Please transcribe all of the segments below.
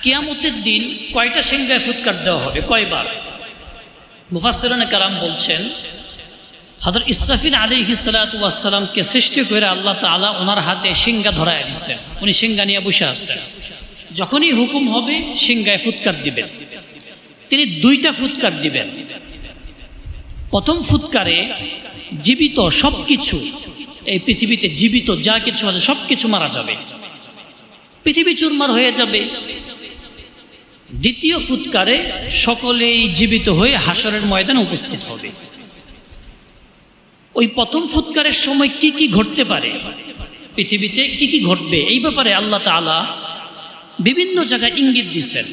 কিয়ামতের দিন কয়টা সিংহায় ফুৎকার দেওয়া হবে, কয়বার? মুফাসসিরিনে কেরাম বলছেন, হযরত ইসরাফিল আলাইহিস সালাতু ওয়াস সালামকে সৃষ্টি করে আল্লাহ তাআলা ওনার হাতে সিংহা ধরায় দিচ্ছেন। উনি সিংহা নিয়ে বসে আছেন। যখনই হুকুম হবে সিংহায় ফুৎকার দিবেন। তিনি দুইটা ফুৎকার দিবেন। প্রথম ফুৎকারে জীবিত সবকিছু, এই পৃথিবীতে জীবিত যা কিছু আছে সবকিছু মারা যাবে, পৃথিবী চুরমার হয়ে যাবে। দ্বিতীয় ফুৎকারে সকলেই জীবিত হয়ে হাসরের ময়দানে উপস্থিত হবে। ওই প্রথম ফুৎকারের সময় কি কি ঘটতে পারে, পৃথিবীতে কি কি ঘটবে, এই ব্যাপারে আল্লাহ তাআলা বিভিন্ন জায়গায় ইঙ্গিত দিচ্ছেন।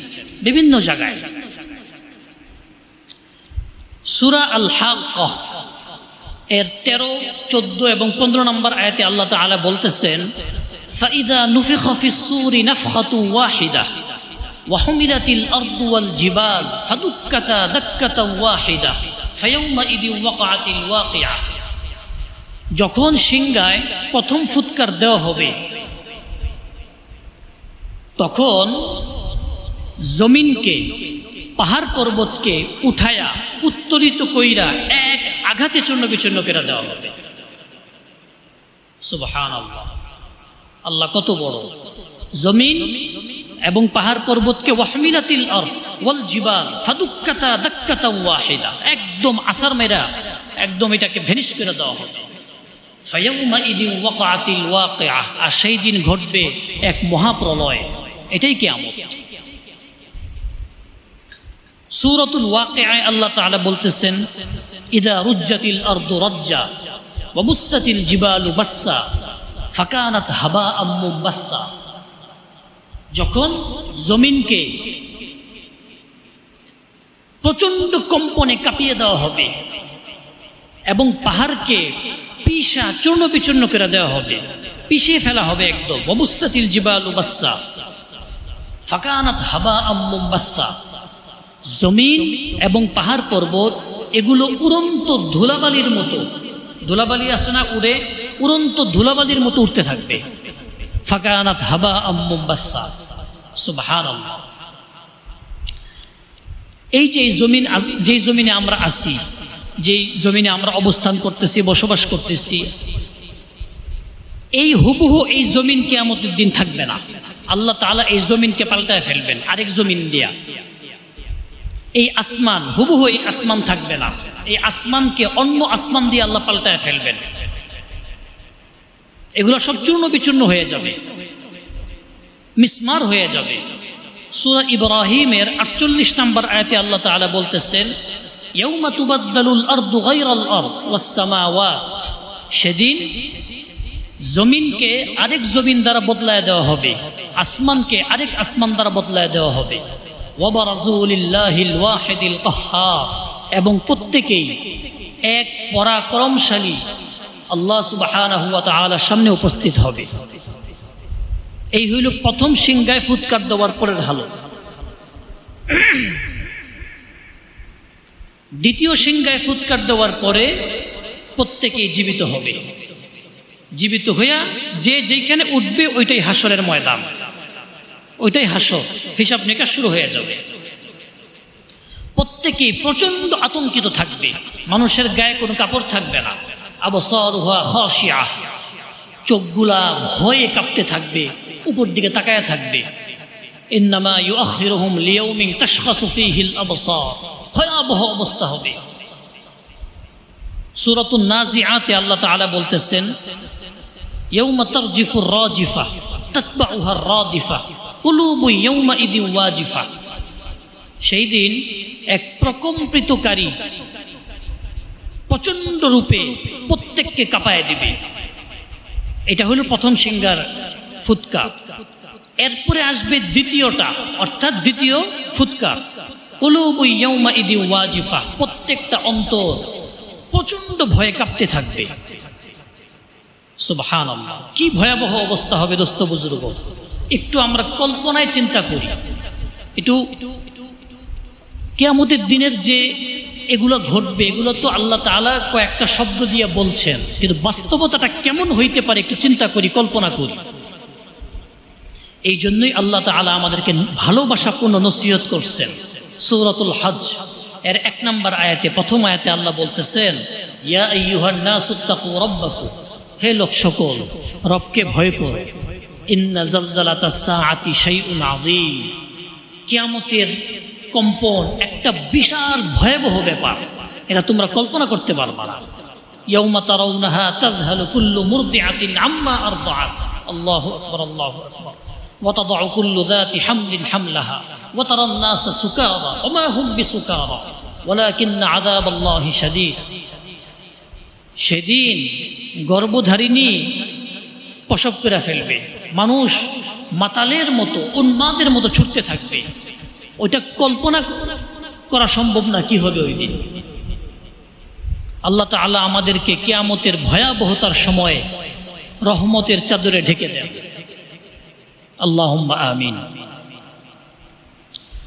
বিভিন্ন জায়গায় সূরা আল হাক্কাহ এর 13, 14 এবং 15 নম্বর আয়াতে আল্লাহ তাআলা বলতেছেন, ফাইদা নুফিখা ফিস সূরি নাফখাতু ওয়াহিদা ওয়া হুমিলাতিল আরদু ওয়াল জিবাল ফাদুক্কাতা দাক্কাতাও ওয়াহিদা ফায়াউমা ইদি ওয়াকাআতিল ওয়াকিআহ। যখন সিংহায় প্রথম ফুৎকার দেওয়া হবে তখন জমিনকে, পাহাড় পর্বতকে উঠায়া উত্তোলিত কইরা এক আঘাতে চূর্ণ বিচূর্ণ করে দেওয়া হবে। সুবহানাল্লাহ, আল্লাহ কত বড়! জমিন এবং পাহাড় পর্বতকে ওয়াহমিলাতিল আরদ ওয়াল জিবাল ফাদুক্কাতা দাক্কাতা ওয়াহিদা, একদম আসার মেরা একদম এটাকে ভেনিশ করে দেওয়া হবে। ফায়াউমা ইদি ওয়াকাআতিল ওয়াকিআহ, আর সেই দিন ঘটবে এক মহাপ্রলয়। এটাই কিয়ামত। সূরাতুল ওয়াকিআয় আল্লাহ তাআলা বলতেছেন, ইযা রুজ্জাতিল আরদু রাজ্জা ওয়া বুসাতিল জিবালু বাসসা ফাকানাত হাবাআম মুনবাসসা। যখন জমিনকে প্রচন্ড কম্পনে কাঁপিয়ে দেওয়া হবে এবং পাহাড়কে পিষা চূর্ণ বিচূর্ণ করে দেওয়া হবে, পিষিয়ে ফেলা হবে একদম। ওয়া বুসাতিল জিবালু বাসসা ফাকানাত হাবাআম মুনবাসসা। জমিন এবং পাহাড় পর্বত এগুলো উড়ন্ত ধুলাবালির মতো, ধুলাবালি আছে না উড়ে, উড়ন্ত ধুলাবালির মতো উঠতে থাকবে। ফাকানাত হাবাআম মুনবাসসা। সুবহানাল্লাহ। এই যে জমিন, যেই জমিনে আমরা আছি, যেই জমিনে আমরা অবস্থান করতেছি, বসবাস করতেছি, এই হুবহু এই জমিন কিয়ামতের দিন থাকবে না। আল্লাহ তাআলা এই জমিনকে পাল্টায় ফেলবেন আরেক জমিন দিয়া। এই আসমান হুবহু এই আসমান থাকবে না, এই আসমানকে অন্য আসমান দিয়ে আল্লাহ পাল্টায় ফেলবেন। এগুলো সব চূর্ণ বিচূর্ণ হয়ে যাবে, মিসমার হয়ে যাবে। সূরা ইব্রাহিমের 48 নম্বর আয়াতে আল্লাহ তাআলা বলতেছেন, ইয়াউমা তুবাদদালুল আরদু গায়রাল আরদ ওয়াস সামাওয়াত। সেদিন জমিনকে আরেক জমিন দ্বারা বদলায় দেওয়া হবে, আসমানকে আরেক আসমান দ্বারা বদলায় দেওয়া হবে। ওয়াবারাজু লিল্লাহিল ওয়াহিদিল কাহ্হার, এবং প্রত্যেকেই এক পরাক্রমশালী আল্লাহ সুবহানাহু ওয়া তাআলার সামনে উপস্থিত হবে। এই হইল প্রথম সিংহায় ফুৎকার দেওয়ার পরের হালত। দ্বিতীয় সিংহায় ফুৎকার দেওয়ার পরে প্রত্যেকেই জীবিত হবে। জীবিত হইয়া যে যেখানে উঠবে ওইটাই হাসরের ময়দান, ওইটাই হাসর, হিসাব নিকাশ শুরু হয়ে যাবে। প্রত্যেকেই প্রচন্ড আতঙ্কিত থাকবে, মানুষের গায়ে কোনো কাপড় থাকবে না। আবসারুহা খাশিআহ, চোখগুলা ভয়ে কাঁপতে থাকবে, উপর দিকে তাকায় থাকবে। ইন্নামা ইউআখিরুহুম লিয়াউমিন তাশখাসু ফীহিল আবসার, ভয়াবহ অবস্থা হবে। সূরাতুন নাজিআতে আল্লাহ তাআলা বলতেছেন, ইয়াউমা তারজিফুর রাজিফা তাতবাউহার রাদিফা কুলুবু ইয়াউমা ইদিন ওয়াজিফা। সেই দিন এক প্রকম্পিতকারী প্রচন্ড রূপে প্রত্যেককে কাঁপায় দিবে। এটা হলো প্রথম সিংহার ফুৎকার। এরপরে আসবে দ্বিতীয়টা, অর্থাৎ দ্বিতীয় ফুৎকার, কুলুবু ইয়াউমা ইদিন ওয়াজিফা। প্রত্যেকটা অন্তর প্রচন্ড ভয়ে কাঁপতে থাকবে। সুবহানাল্লাহ, কি ভয়াবহ অবস্থা হবে দোস্ত বুজুর্গ। একটু আমরা কল্পনায় চিন্তা করি, একটু কিয়ামতের দিনের যে এগুলো ঘটবে, এগুলো তো আল্লাহ তাআলা কয়েকটা শব্দ দিয়ে বলছেন, কিন্তু বাস্তবতাটা কেমন হইতে পারে একটু চিন্তা করি, কল্পনা করি। এই জন্যই আল্লাহ তাআলা আমাদেরকে ভালোবাসাপূর্ণ নসিহত করছেন। সূরাতুল হজ এর 1 নম্বর আয়াতে, প্রথম আয়াতে আল্লাহ বলতেছেন, ইয়া আইয়ুহান নাসুত্তাকু রাব্বাকুম, হে লোক সকল রবকে ভয় করো। ইন্না জালজালাতাস সাআতি শাইউন আযীম, কিয়ামতের কম্পন একটা বিশাল ভয়াবহ ব্যাপার, এটা তোমরা কল্পনা করতে পারবা না। ইয়াউমা তারাউনাহা তাযহালু কুল্লু মুরদিআতিন আম্মা আরদাআত, আল্লাহু আকবার আল্লাহু আকবার, ওয়া তাদাউ কুল্লু যাতি হামলিন হামলাহা ওয়া তারান নাসা সুকারা ওয়া মা হুম বিসুকারা ওয়ালাকিন্না আযাবাল্লাহি শাদীদ। সেদিন গর্ভধারিণী প্রসব করে ফেলবে, মানুষ মাতালের মতো উন্মাদের মতো ছুটতে থাকবে। ওইটা কল্পনা করা সম্ভব না কি হবে ওই দিন। আল্লাহ তাআলা আমাদেরকে কিয়ামতের ভয়াবহতার সময়ে রহমতের চাদরে ঢেকে দেন। আল্লাহুম্মা আমিন।